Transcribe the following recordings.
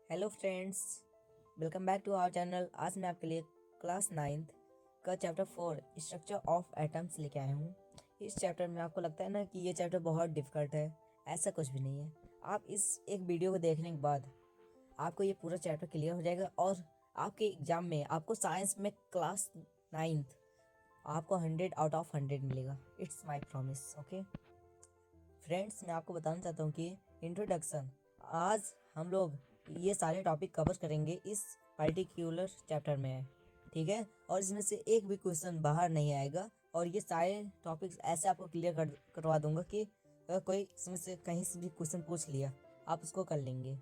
Hello friends, welcome back to our channel. आज मैं आपके लिए क्लास 9th का चैप्टर 4 स्ट्रक्चर ऑफ एटम्स लेके आया हूँ। इस चैप्टर में आपको लगता है ना कि ये चैप्टर बहुत डिफ़िकल्ट है, ऐसा कुछ भी नहीं है। आप इस एक वीडियो को देखने के बाद आपको ये पूरा चैप्टर क्लियर हो जाएगा और आपके एग्ज़ाम में आपको साइंस में क्लास 9th आपको 100 आउट ऑफ 100 मिलेगा। It's my promise. Okay friends, मैं आपको बताना चाहता हूँ कि इंट्रोडक्शन, आज हम लोग ये सारे टॉपिक कवर करेंगे इस पर्टिकुलर चैप्टर में, ठीक है। और इसमें से एक भी क्वेश्चन बाहर नहीं आएगा और ये सारे टॉपिक्स ऐसे आपको क्लियर करवा दूंगा कि अगर कोई इसमें से कहीं से भी क्वेश्चन पूछ लिया आप उसको कर लेंगे।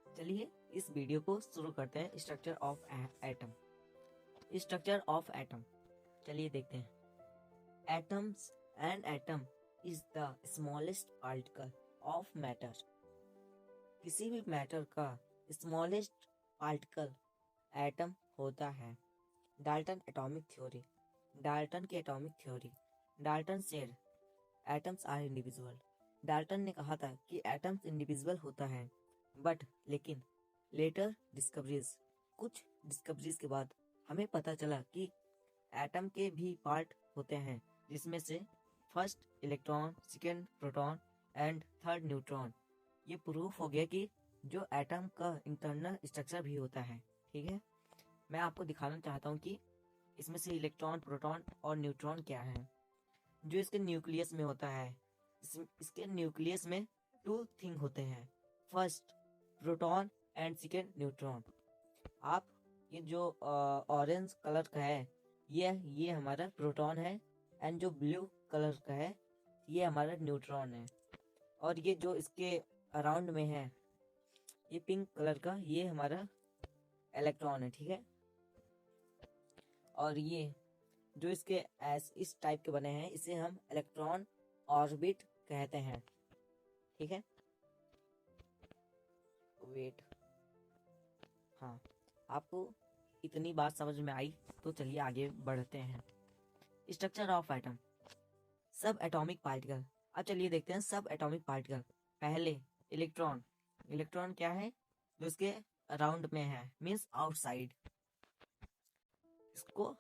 चलिए इस वीडियो को शुरू करते हैं। Structure of atom. Structure of atom, चलिए देखते हैं। Atoms and atom is the smallest particle of matter. किसी भी मैटर का स्मॉलेस्ट पार्टिकल एटम होता है। डाल्टन एटॉमिक थ्योरी, डाल्टन की atomic theory. Dalton said atoms are individual. Dalton ने कहा था कि एटम्स इंडिविजुअल होता है, बट लेकिन लेटर डिस्कवरीज, कुछ डिस्कवरीज के बाद हमें पता चला कि एटम के भी पार्ट होते हैं, जिसमें से first electron, second proton and third neutron. ये प्रूफ हो गया कि जो एटम का इंटरनल स्ट्रक्चर भी होता है, ठीक है। मैं आपको दिखाना चाहता हूँ कि इसमें से इलेक्ट्रॉन, प्रोटॉन और न्यूट्रॉन क्या है। जो इसके न्यूक्लियस में होता है, इसके न्यूक्लियस में टू थिंग होते हैं, first proton and second neutron. आप ये जो ऑरेंज कलर का है ये हमारा प्रोटॉन है, एंड जो ब्लू कलर का है ये हमारा न्यूट्रॉन है। और ये जो इसके अराउंड में है ये पिंक कलर का, ये हमारा इलेक्ट्रॉन है, ठीक है। और ये जो इसके इस टाइप के बने हैं इसे हम इलेक्ट्रॉन ऑर्बिट कहते हैं, ठीक है। वेट, हाँ, आपको इतनी बात समझ में आई तो चलिए आगे बढ़ते हैं। स्ट्रक्चर ऑफ एटम, सब एटॉमिक पार्टिकल। अब चलिए देखते हैं सब एटॉमिक पार्टिकल। पहले इलेक्ट्रॉन। इलेक्ट्रॉन क्या है? जो इसके अराउंड में है, मीन्स आउटसाइड। इसको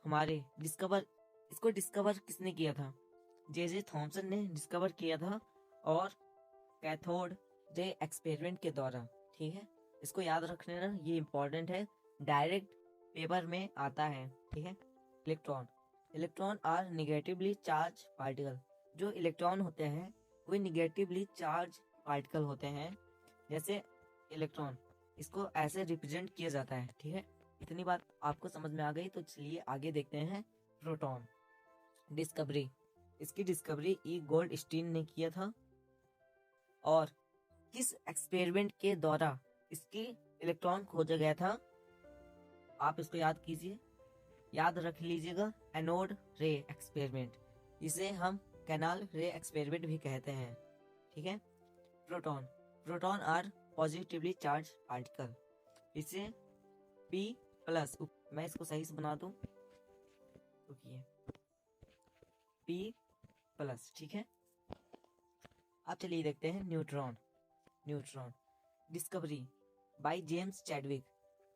डिस्कवर किसने किया था? जे थॉमसन ने डिस्कवर किया था, और कैथोड रे एक्सपेरिमेंट के द्वारा, ठीक है। इसको याद रखने ना, ये इंपॉर्टेंट है, डायरेक्ट पेपर में आता है, ठीक है। Electron, electron are negatively charge particle. जो इलेक्ट्रॉन होते हैं वो निगेटिवली चार्ज पार्टिकल होते हैं। जैसे इलेक्ट्रॉन, इसको ऐसे रिप्रेजेंट किया जाता है, ठीक है। इतनी बात आपको समझ में आ गई तो चलिए आगे देखते हैं। प्रोटॉन डिस्कवरी, इसकी डिस्कवरी ई गोल्डस्टीन ने किया था, और किस एक्सपेरिमेंट के द्वारा इसकी इलेक्ट्रॉन खोजा गया था? आप इसको याद कीजिए, याद रख लीजिएगा, एनोड रे एक्सपेरिमेंट। इसे हम कैनाल रे एक्सपेरिमेंट भी कहते हैं, ठीक है। Proton, proton are positively charge particle. इसे P प्लस, मैं इसको सही से बना दूं, रुकिए, P प्लस, ठीक है। अब चलिए देखते हैं neutron. Neutron discovery by James Chadwick.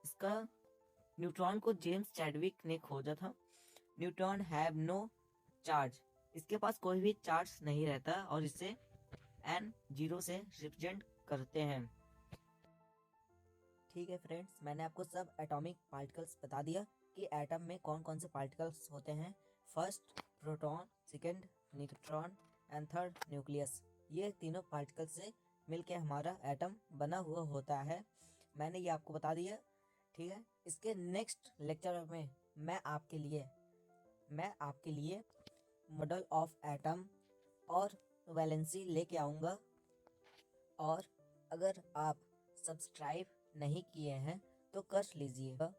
इसका न्यूट्रॉन को जेम्स चैडविक ने खोजा था। न्यूट्रॉन हैव नो चार्ज, इसके पास कोई भी चार्ज नहीं रहता, और इसे N0 से रिप्रेजेंट करते हैं, ठीक है फ्रेंड्स। मैंने आपको सब एटॉमिक पार्टिकल्स बता दिया कि एटम में कौन कौन से पार्टिकल्स होते हैं। First proton, second neutron and third nucleus. ये तीनों पार्टिकल से मिलके हमारा एटम बना हुआ होता है। मैंने ये आपको बता दिया, ठीक है। इसके नेक्स्ट लेक्चर में मैं आपके लिए मॉडल ऑफ एटम और वैलेंसी लेके आऊँगा। और अगर आप सब्सक्राइब नहीं किए हैं तो कर लीजिएगा,